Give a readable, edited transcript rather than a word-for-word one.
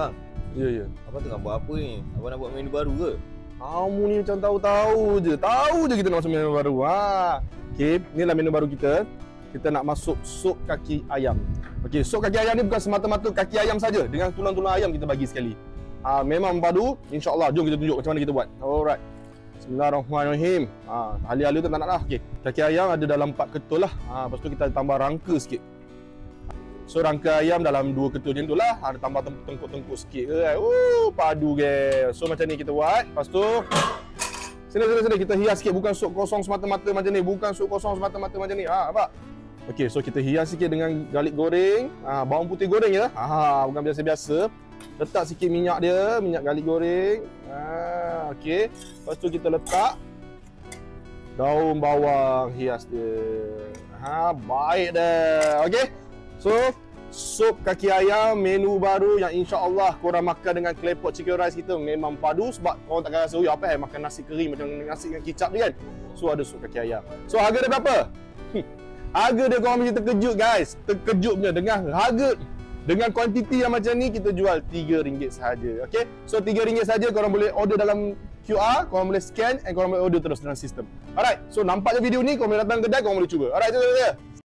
Bang, Ya, ya. abang tengah buat apa ni? Abang nak buat menu baru ke? Kamu ni macam tahu-tahu je. Tahu je kita nak masuk menu baru. Okey, inilah menu baru kita. Kita nak masuk sup kaki ayam. Okey, sup kaki ayam ni bukan semata-mata kaki ayam saja. Dengan tulang-tulang ayam kita bagi sekali. Memang padu. InsyaAllah, jom kita tunjuk macam mana kita buat. Alright. Bismillahirrahmanirrahim. Ahli-ahli tu tak nak lah. Okey, kaki ayam ada dalam 4 ketul lah. Lepas tu kita tambah rangka sikit. So rangka ayam dalam 2 ketul macam tu lah. Ada tambah tengkuk-tengkuk sikit ke kan. Padu guys. So macam ni kita buat. Lepas tu sini kita hias sikit. Bukan sup kosong semata-mata macam ni. Bukan sup kosong semata-mata macam ni. Nampak? Okey, so kita hias sikit dengan garlic goreng. Bawang putih goreng je. Bukan biasa-biasa. Letak sikit minyak dia, minyak garlic goreng. Okey. Lepas tu kita letak daun bawang hias dia. Baik dah. Okey. So, sup kaki ayam menu baru yang insya-Allah korang makan dengan claypot chicken rice kita memang padu sebab korang takkan rasa apa makan nasi kering macam nasi dengan kicap je kan. So ada sup kaki ayam. So harga dia berapa? Harga dia korang mesti terkejut guys. Terkejut punya dengan harga dengan kuantiti yang macam ni kita jual RM3 sahaja. Okey. So RM3 sahaja korang boleh order dalam QR, korang boleh scan and korang boleh order terus dalam sistem. Alright. So nampaknya video ni korang boleh datang kedai korang boleh cuba. Alright, itu dia.